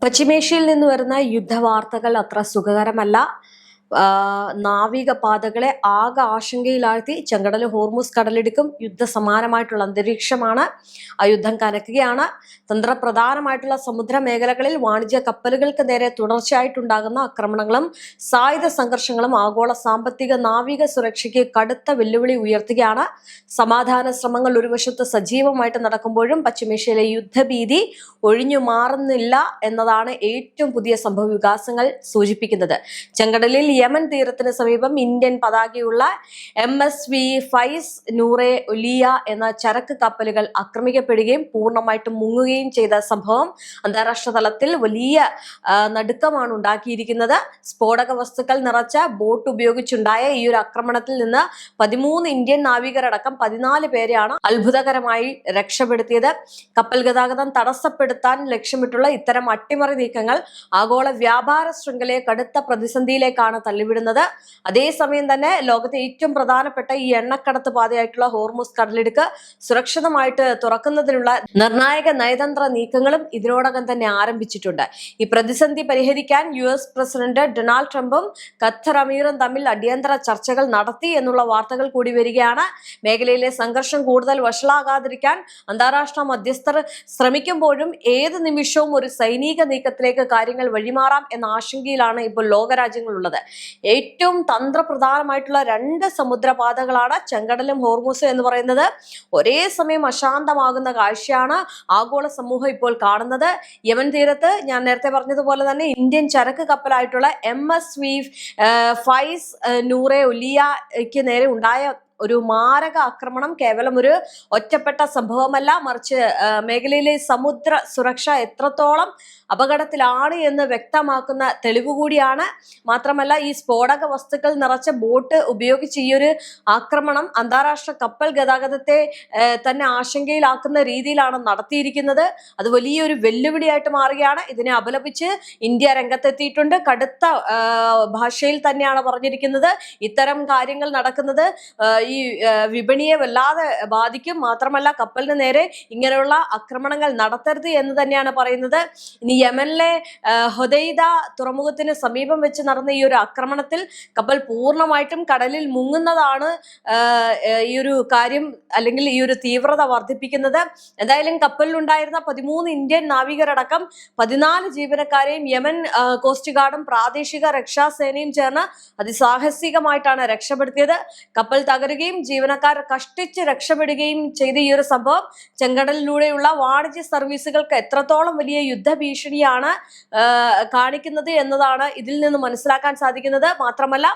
പശ്ചിമേഷ്യയിൽ നിന്ന് വരുന്ന യുദ്ധവാർത്തകൾ അത്ര സുഖകരമല്ല. നാവിക പാതകളെ ആകെ ആശങ്കയിലാഴ്ത്തി ചെങ്കടൽ ഹോർമുസ് കടലിടുക്കും യുദ്ധസമാനമായിട്ടുള്ള അന്തരീക്ഷമാണ്. ആ യുദ്ധം കനക്കുകയാണ്. തന്ത്രപ്രധാനമായിട്ടുള്ള സമുദ്ര മേഖലകളിൽ വാണിജ്യ കപ്പലുകൾക്ക് നേരെ തുടർച്ചയായിട്ടുണ്ടാകുന്ന ആക്രമണങ്ങളും സായുധ സംഘർഷങ്ങളും ആഗോള സാമ്പത്തിക നാവിക സുരക്ഷയ്ക്ക് കടുത്ത വെല്ലുവിളി ഉയർത്തുകയാണ്. സമാധാന ശ്രമങ്ങൾ ഒരു വശത്ത് സജീവമായിട്ട് നടക്കുമ്പോഴും പശ്ചിമേഷ്യയിലെ യുദ്ധഭീതി ഒഴിഞ്ഞു മാറുന്നില്ല എന്നതാണ് ഏറ്റവും പുതിയ സംഭവ വികാസങ്ങൾ സൂചിപ്പിക്കുന്നത്. ചെങ്കടലിൽ യമൻ തീരത്തിന് സമീപം ഇന്ത്യൻ പതാകയുള്ള MSV ഫൈസ് നൂറെ ഒലിയ എന്ന ചരക്ക് കപ്പലുകൾ ആക്രമിക്കപ്പെടുകയും പൂർണ്ണമായിട്ടും മുങ്ങുകയും ചെയ്ത സംഭവം അന്താരാഷ്ട്ര തലത്തിൽ വലിയ നടുക്കമാണ് ഉണ്ടാക്കിയിരിക്കുന്നത്. സ്ഫോടക വസ്തുക്കൾ നിറച്ച ബോട്ട് ഉപയോഗിച്ചുണ്ടായ ഈ ഒരു ആക്രമണത്തിൽ നിന്ന് 13 ഇന്ത്യൻ നാവികരടക്കം 14 പേരെയാണ് അത്ഭുതകരമായി രക്ഷപ്പെടുത്തിയത്. കപ്പൽ ഗതാഗതം തടസ്സപ്പെടുത്താൻ ലക്ഷ്യമിട്ടുള്ള ഇത്തരം അട്ടിമറി നീക്കങ്ങൾ ആഗോള വ്യാപാര ശൃംഖലയെ കടുത്ത പ്രതിസന്ധിയിലേക്കാണ് തള്ളിവിടുന്നത്. അതേസമയം തന്നെ ലോകത്തെ ഏറ്റവും പ്രധാനപ്പെട്ട ഈ എണ്ണക്കടത്ത് പാതയായിട്ടുള്ള ഹോർമുസ് കടലിടുക്ക് സുരക്ഷിതമായിട്ട് തുറക്കുന്നതിനുള്ള നിർണായക നയതന്ത്ര നീക്കങ്ങളും ഇതിനോടകം തന്നെ ആരംഭിച്ചിട്ടുണ്ട്. ഈ പ്രതിസന്ധി പരിഹരിക്കാൻ US പ്രസിഡന്റ് ഡൊണാൾഡ് ട്രംപും ഖത്തർ അമീറും തമ്മിൽ അടിയന്തര ചർച്ചകൾ നടത്തി എന്നുള്ള വാർത്തകൾ കൂടി വരികയാണ്. മേഖലയിലെ സംഘർഷം കൂടുതൽ വഷളാകാതിരിക്കാൻ അന്താരാഷ്ട്ര മധ്യസ്ഥർ ശ്രമിക്കുമ്പോഴും ഏത് നിമിഷവും ഒരു സൈനിക നീക്കത്തിലേക്ക് കാര്യങ്ങൾ വഴിമാറാം എന്ന ആശങ്കയിലാണ് ഇപ്പോൾ ലോകരാജ്യങ്ങളുള്ളത്. ഏറ്റവും തന്ത്രപ്രധാനമായിട്ടുള്ള 2 സമുദ്രപാതകളാണ് ചെങ്കടലും ഹോർമുസും എന്ന് പറയുന്നത്. ഒരേ സമയം അശാന്തമാകുന്ന കാഴ്ചയാണ് ആഗോള സമൂഹം ഇപ്പോൾ കാണുന്നത്. യമൻ തീരത്ത് ഞാൻ നേരത്തെ പറഞ്ഞതുപോലെ തന്നെ ഇന്ത്യൻ ചരക്ക് കപ്പലായിട്ടുള്ള MSV ഫൈസ് നൂറെ ഒലിയയ്ക്ക് നേരെ ഉണ്ടായ ഒരു മാരക ആക്രമണം കേവലം ഒരു ഒറ്റപ്പെട്ട സംഭവമല്ല, മറിച്ച് മേഖലയിലെ സമുദ്ര സുരക്ഷ എത്രത്തോളം അപകടത്തിലാണ് എന്ന് വ്യക്തമാക്കുന്ന തെളിവ് കൂടിയാണ്. മാത്രമല്ല, ഈ സ്ഫോടക വസ്തുക്കൾ നിറച്ച ബോട്ട് ഉപയോഗിച്ച് ഈ ഒരു ആക്രമണം അന്താരാഷ്ട്ര കപ്പൽ ഗതാഗതത്തെ തന്നെ ആശങ്കയിലാക്കുന്ന രീതിയിലാണ് നടത്തിയിരിക്കുന്നത്. അത് വലിയൊരു വെല്ലുവിളിയായിട്ട് മാറുകയാണ്. ഇതിനെ അപലപിച്ച് ഇന്ത്യ രംഗത്തെത്തിയിട്ടുണ്ട്. കടുത്ത ഭാഷയിൽ തന്നെയാണ് പറഞ്ഞിരിക്കുന്നത്. ഇത്തരം കാര്യങ്ങൾ നടക്കുന്നത് ഈ വിപണിയെ വല്ലാതെ ബാധിക്കും. മാത്രമല്ല, കപ്പലിന് നേരെ ഇങ്ങനെയുള്ള ആക്രമണങ്ങൾ നടത്തരുത് എന്ന് തന്നെയാണ് പറയുന്നത്. ഇനി യമനിലെ ഹൊദൈദ തുറമുഖത്തിന് സമീപം വെച്ച് നടന്ന ഈ ഒരു ആക്രമണത്തിൽ കപ്പൽ പൂർണ്ണമായിട്ടും കടലിൽ മുങ്ങുന്നതാണ് ഈ ഒരു കാര്യം അല്ലെങ്കിൽ ഈ ഒരു തീവ്രത വർദ്ധിപ്പിക്കുന്നത്. എന്തായാലും കപ്പലിലുണ്ടായിരുന്ന 13 ഇന്ത്യൻ നാവികരടക്കം 14 ജീവനക്കാരെയും യമൻ കോസ്റ്റ് ഗാർഡും പ്രാദേശിക രക്ഷാസേനയും ചേർന്ന് അതിസാഹസികമായിട്ടാണ് രക്ഷപ്പെടുത്തിയത്. കപ്പൽ തകരുകയും ജീവനക്കാർ കഷ്ടിച്ച് രക്ഷപ്പെടുകയും ചെയ്ത ഈ ഒരു സംഭവം ചെങ്കടലിലൂടെയുള്ള വാണിജ്യ സർവീസുകൾക്ക് എത്രത്തോളം വലിയ യുദ്ധഭീഷണിയാണ് കാണിക്കുന്നത് എന്നതാണ് ഇതിൽ നിന്ന് മനസ്സിലാക്കാൻ സാധിക്കുന്നത്. മാത്രമല്ല,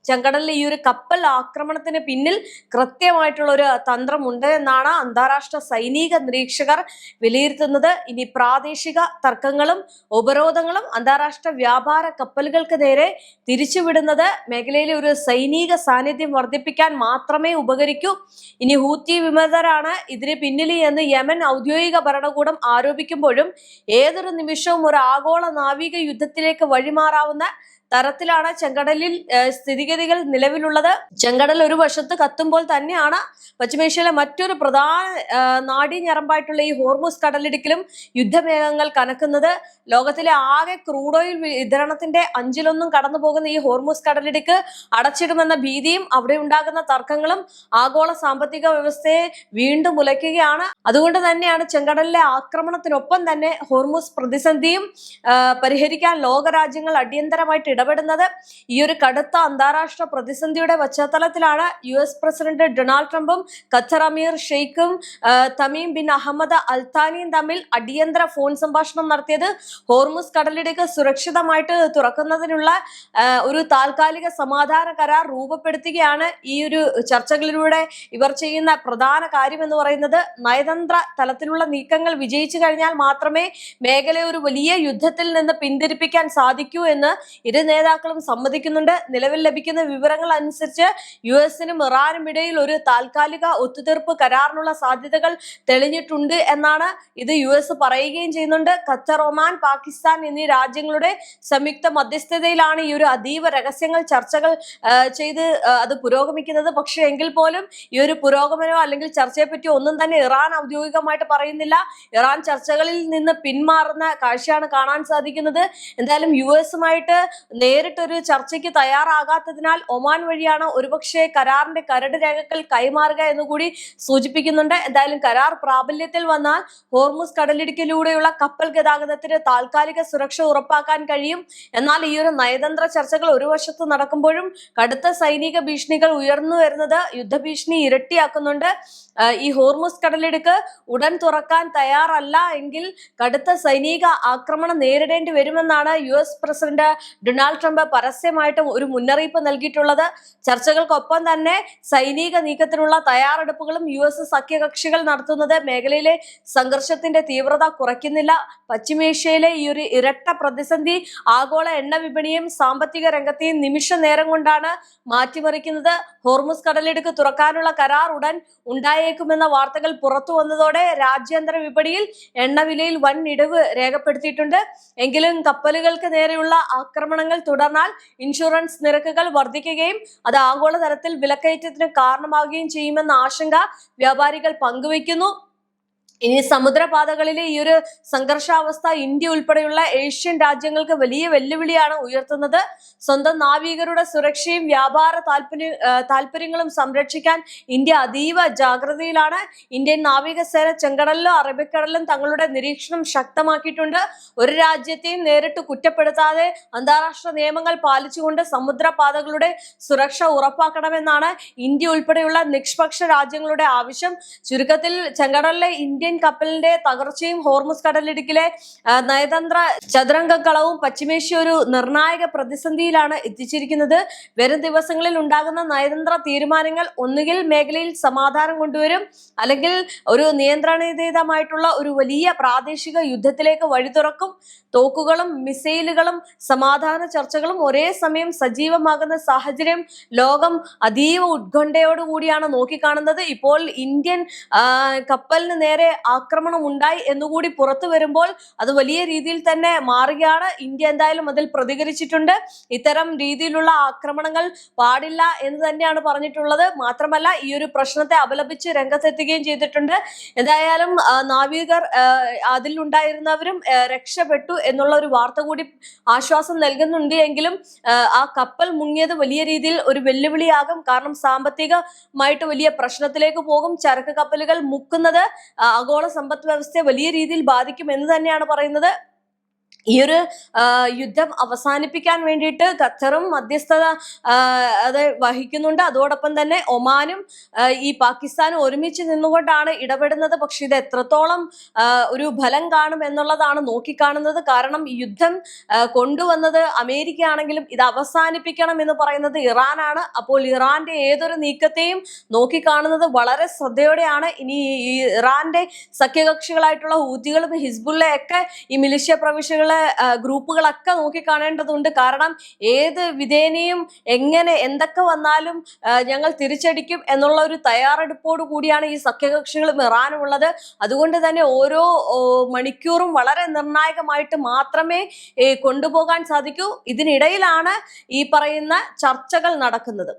ചെങ്കടലിലെ ഈ ഒരു കപ്പൽ ആക്രമണത്തിന് പിന്നിൽ കൃത്യമായിട്ടുള്ള ഒരു തന്ത്രമുണ്ട് എന്നാണ് അന്താരാഷ്ട്ര സൈനിക നിരീക്ഷകർ വിലയിരുത്തുന്നത്. ഇനി പ്രാദേശിക തർക്കങ്ങളും ഉപരോധങ്ങളും അന്താരാഷ്ട്ര വ്യാപാര കപ്പലുകൾക്ക് നേരെ തിരിച്ചുവിടുന്നത് മേഖലയിലെ ഒരു സൈനിക സാന്നിധ്യം വർദ്ധിപ്പിക്കാൻ മാത്രമേ ഉപകരിക്കൂ. ഇനി ഹൂത്തി വിമതരാണ് ഇതിന് പിന്നിൽ എന്ന് യമൻ ഔദ്യോഗിക ഭരണകൂടം ആരോപിക്കുമ്പോഴും ഏതൊരു നിമിഷവും ഒരു ആഗോള നാവിക യുദ്ധത്തിലേക്ക് വഴിമാറാവുന്ന തരത്തിലാണ് ചെങ്കടലിൽ സ്ഥിതിഗതികൾ നിലവിലുള്ളത്. ചെങ്കടൽ ഒരു വശത്ത് കത്തുമ്പോൾ തന്നെയാണ് പശ്ചിമേഷ്യയിലെ മറ്റൊരു പ്രധാന നാഡീഞരമ്പായിട്ടുള്ള ഈ ഹോർമുസ് കടലിടുക്കിലും യുദ്ധമേഘങ്ങൾ കനക്കുന്നത്. ലോകത്തിലെ ആകെ ക്രൂഡ് ഓയിൽ വിതരണത്തിന്റെ 1/5 കടന്നു പോകുന്ന ഈ ഹോർമുസ് കടലിടുക്ക് അടച്ചിടുമെന്ന ഭീതിയും അവിടെ ഉണ്ടാകുന്ന തർക്കങ്ങളും ആഗോള സാമ്പത്തിക വ്യവസ്ഥയെ വീണ്ടും ഉലയ്ക്കുകയാണ്. അതുകൊണ്ട് തന്നെയാണ് ചെങ്കടലിലെ ആക്രമണത്തിനൊപ്പം തന്നെ ഹോർമുസ് പ്രതിസന്ധിയും പരിഹരിക്കാൻ ലോകരാജ്യങ്ങൾ അടിയന്തരമായിട്ട് ഇടപെടുന്നത്. ഈ ഒരു കടുത്ത അന്താരാഷ്ട്ര പ്രതിസന്ധിയുടെ പശ്ചാത്തലത്തിലാണ് US പ്രസിഡന്റ് ഡൊണാൾഡ് ട്രംപും ഖത്തർ അമീർ ഷെയ്ഖും തമീം ബിൻ അഹമ്മദ് അൽത്താനിയും തമ്മിൽ അടിയന്തര ഫോൺ സംഭാഷണം നടത്തിയത്. ഹോർമുസ് കടലിടുക്ക് സുരക്ഷിതമായിട്ട് തുറക്കുന്നതിനുള്ള ഒരു താൽക്കാലിക സമാധാന കരാർ രൂപപ്പെടുത്തുകയാണ് ഈ ഒരു ചർച്ചകളിലൂടെ ഇവർ ചെയ്യുന്ന പ്രധാന കാര്യം എന്ന് പറയുന്നത്. നയതന്ത്ര തലത്തിലുള്ള നീക്കങ്ങൾ വിജയിച്ചു കഴിഞ്ഞാൽ മാത്രമേ മേഖലയെ ഒരു വലിയ യുദ്ധത്തിൽ നിന്ന് പിന്തിരിപ്പിക്കാൻ സാധിക്കൂ എന്ന് ഇരു നേതാക്കളും സമ്മതിക്കുന്നുണ്ട്. നിലവിൽ ലഭിക്കുന്ന വിവരങ്ങൾ അനുസരിച്ച് US-നും ഇറാനും ഇടയിൽ ഒരു താൽക്കാലിക ഒത്തുതീർപ്പ് കരാറിനുള്ള സാധ്യതകൾ തെളിഞ്ഞിട്ടുണ്ട് എന്നാണ് ഇത് US പറയുകയും ചെയ്യുന്നുണ്ട്. ഖത്തർ, ഒമാൻ, പാകിസ്ഥാൻ എന്നീ രാജ്യങ്ങളുടെ സംയുക്ത മധ്യസ്ഥതയിലാണ് ഈ ഒരു അതീവ രഹസ്യങ്ങൾ ചർച്ചകൾ ചെയ്ത് അത് പുരോഗമിക്കുന്നത്. പക്ഷെ എങ്കിൽ പോലും ഈ ഒരു പുരോഗമനോ അല്ലെങ്കിൽ ചർച്ചയെ പറ്റി ഒന്നും തന്നെ ഇറാൻ ഔദ്യോഗികമായിട്ട് പറയുന്നില്ല. ഇറാൻ ചർച്ചകളിൽ നിന്ന് പിന്മാറുന്ന കാഴ്ചയാണ് കാണാൻ സാധിക്കുന്നത്. എന്തായാലും US-ഉമായിട്ട് നേരിട്ടൊരു ചർച്ചയ്ക്ക് തയ്യാറാകാത്തതിനാൽ ഒമാൻ വഴിയാണ് ഒരുപക്ഷെ കരാറിന്റെ കരട് രേഖകൾ കൈമാറുക എന്നുകൂടി സൂചിപ്പിക്കുന്നുണ്ട്. എന്തായാലും കരാർ പ്രാബല്യത്തിൽ വന്നാൽ ഹോർമുസ് കടലിടുക്കിലൂടെയുള്ള കപ്പൽ ഗതാഗതത്തിന് താൽക്കാലിക സുരക്ഷ ഉറപ്പാക്കാൻ കഴിയും. എന്നാൽ ഈ ഒരു നയതന്ത്ര ചർച്ചകൾ ഒരു വശത്ത് നടക്കുമ്പോഴും കടുത്ത സൈനിക ഭീഷണികൾ ഉയർന്നു വരുന്നത് യുദ്ധഭീഷണി ഇരട്ടിയാക്കുന്നുണ്ട്. ഈ ഹോർമുസ് കടലിടുക്ക് ഉടൻ തുറക്കാൻ തയ്യാറല്ല എങ്കിൽ കടുത്ത സൈനിക ആക്രമണം നേരിടേണ്ടി വരുമെന്നാണ് US പ്രസിഡന്റ് ഡൊണാൾഡ് ട്രംപ് പരസ്യമായിട്ടും ഒരു മുന്നറിയിപ്പ് നൽകിയിട്ടുള്ളത്. ചർച്ചകൾക്കൊപ്പം തന്നെ സൈനിക നീക്കത്തിനുള്ള തയ്യാറെടുപ്പുകളും US സഖ്യകക്ഷികൾ നടത്തുന്നത് മേഖലയിലെ സംഘർഷത്തിന്റെ തീവ്രത കുറയ്ക്കുന്നില്ല. പശ്ചിമേഷ്യയിലെ ഈ ഒരു ഇരട്ട പ്രതിസന്ധി ആഗോള എണ്ണ വിപണിയും സാമ്പത്തിക രംഗത്തെയും നിമിഷ നേരം കൊണ്ടാണ് മാറ്റിമറിക്കുന്നത്. ഹോർമുസ് കടലിടുക്ക് തുറക്കാനുള്ള കരാർ ഉടൻ ഉണ്ടായേക്കുമെന്ന വാർത്തകൾ പുറത്തു വന്നതോടെ രാജ്യാന്തര വിപണിയിൽ എണ്ണവിലയിൽ വൻ ഇടിവ് രേഖപ്പെടുത്തിയിട്ടുണ്ട്. എങ്കിലും കപ്പലുകൾക്ക് നേരെയുള്ള ആക്രമണങ്ങൾ തുടർന്നാൽ ഇൻഷുറൻസ് നിരക്കുകൾ വർദ്ധിക്കുകയും അത് ആഗോളതലത്തിൽ വിലക്കയറ്റത്തിന് കാരണമാവുകയും ചെയ്യുമെന്ന ആശങ്ക വ്യാപാരികൾ പങ്കുവയ്ക്കുന്നു. ഇനി സമുദ്രപാതകളിലെ ഈ ഒരു സംഘർഷാവസ്ഥ ഇന്ത്യ ഉൾപ്പെടെയുള്ള ഏഷ്യൻ രാജ്യങ്ങൾക്ക് വലിയ വെല്ലുവിളിയാണ് ഉയർത്തുന്നത്. സ്വന്തം നാവികരുടെ സുരക്ഷയും വ്യാപാര താല്പര്യങ്ങളും സംരക്ഷിക്കാൻ ഇന്ത്യ അതീവ ജാഗ്രതയിലാണ്. ഇന്ത്യൻ നാവികസേന ചെങ്കടലിലും അറബിക്കടലിലും തങ്ങളുടെ നിരീക്ഷണം ശക്തമാക്കിയിട്ടുണ്ട്. ഒരു രാജ്യത്തെയും നേരിട്ട് കുറ്റപ്പെടുത്താതെ അന്താരാഷ്ട്ര നിയമങ്ങൾ പാലിച്ചുകൊണ്ട് സമുദ്രപാതകളുടെ സുരക്ഷ ഉറപ്പാക്കണമെന്നാണ് ഇന്ത്യ ഉൾപ്പെടെയുള്ള നിഷ്പക്ഷ രാജ്യങ്ങളുടെ ആവശ്യം. ചുരുക്കത്തിൽ ചെങ്കടലിലെ ഇന്ത്യൻ കപ്പലിന്റെ തകർച്ചയും ഹോർമുസ് കടലിടുക്കിലെ നയതന്ത്ര ചതുരംഗക്കളവും പശ്ചിമേഷ്യ ഒരു നിർണായക പ്രതിസന്ധിയിലാണ് എത്തിച്ചിരിക്കുന്നത്. വരും ദിവസങ്ങളിൽ ഉണ്ടാകുന്ന നയതന്ത്ര തീരുമാനങ്ങൾ ഒന്നുകിൽ മേഖലയിൽ സമാധാനം കൊണ്ടുവരും, അല്ലെങ്കിൽ ഒരു നിയന്ത്രണരഹിതമായിട്ടുള്ള ഒരു വലിയ പ്രാദേശിക യുദ്ധത്തിലേക്ക് വഴി തുറക്കും. തോക്കുകളും മിസൈലുകളും സമാധാന ചർച്ചകളും ഒരേ സമയം സജീവമാകുന്ന സാഹചര്യം ലോകം അതീവ ഉത്കണ്ഠയോടുകൂടിയാണ് നോക്കിക്കാണുന്നത്. ഇപ്പോൾ ഇന്ത്യൻ കപ്പലിന് നേരെ ആക്രമണം ഉണ്ടായി എന്നുകൂടി പുറത്തു വരുമ്പോൾ അത് വലിയ രീതിയിൽ തന്നെ മാറുകയാണ്. ഇന്ത്യ എന്തായാലും അതിൽ പ്രതികരിച്ചിട്ടുണ്ട്. ഇത്തരം രീതിയിലുള്ള ആക്രമണങ്ങൾ പാടില്ല എന്ന് തന്നെയാണ് പറഞ്ഞിട്ടുള്ളത്. മാത്രമല്ല ഈ ഒരു പ്രശ്നത്തെ അപലപിച്ച് രംഗത്തെത്തുകയും ചെയ്തിട്ടുണ്ട്. എന്തായാലും നാവികർ അതിലുണ്ടായിരുന്നവരും രക്ഷപ്പെട്ടു എന്നുള്ള ഒരു വാർത്ത കൂടി ആശ്വാസം നൽകുന്നുണ്ട്. എങ്കിലും ആ കപ്പൽ മുങ്ങിയത് വലിയ രീതിയിൽ ഒരു വെല്ലുവിളിയാകും. കാരണം സാമ്പത്തികമായിട്ട് വലിയ പ്രശ്നത്തിലേക്ക് പോകും. ചരക്ക് കപ്പലുകൾ മുക്കുന്നത് ആഗോള സമ്പദ് വ്യവസ്ഥയെ വലിയ രീതിയിൽ ബാധിക്കും എന്ന് തന്നെയാണ് പറയുന്നത്. ഈ ഒരു യുദ്ധം അവസാനിപ്പിക്കാൻ വേണ്ടിയിട്ട് ഖത്തറും മധ്യസ്ഥത അത് വഹിക്കുന്നുണ്ട്. അതോടൊപ്പം തന്നെ ഒമാനും ഈ പാകിസ്ഥാനും ഒരുമിച്ച് നിന്നുകൊണ്ടാണ് ഇടപെടുന്നത്. പക്ഷെ ഇത് എത്രത്തോളം ഒരു ഫലം കാണും എന്നുള്ളതാണ് നോക്കിക്കാണുന്നത്. കാരണം ഈ യുദ്ധം കൊണ്ടുവന്നത് അമേരിക്ക ആണെങ്കിലും ഇത് അവസാനിപ്പിക്കണം എന്ന് പറയുന്നത് ഇറാനാണ്. അപ്പോൾ ഇറാന്റെ ഏതൊരു നീക്കത്തെയും നോക്കിക്കാണുന്നത് വളരെ ശ്രദ്ധയോടെയാണ്. ഇനി ഈ ഇറാന്റെ സഖ്യകക്ഷികളായിട്ടുള്ള ഹൂതികളും ഹിസ്ബുള്ളയൊക്കെ ഈ മിലിഷ്യ പ്രവിശ്യകളെ ഗ്രൂപ്പുകളൊക്കെ നോക്കിക്കാണേണ്ടതുണ്ട്. കാരണം ഏത് വിധേനയും എങ്ങനെ എന്തൊക്കെ വന്നാലും ഞങ്ങൾ തിരിച്ചടിക്കും എന്നുള്ള ഒരു തയ്യാറെടുപ്പോടു കൂടിയാണ് ഈ സഖ്യകക്ഷികളും ഇറാനും ഉള്ളത്. അതുകൊണ്ട് തന്നെ ഓരോ മണിക്കൂറും വളരെ നിർണായകമായിട്ട് മാത്രമേ കൊണ്ടുപോകാൻ സാധിക്കൂ. ഇതിനിടയിലാണ് ഈ പറയുന്ന ചർച്ചകൾ നടക്കുന്നത്.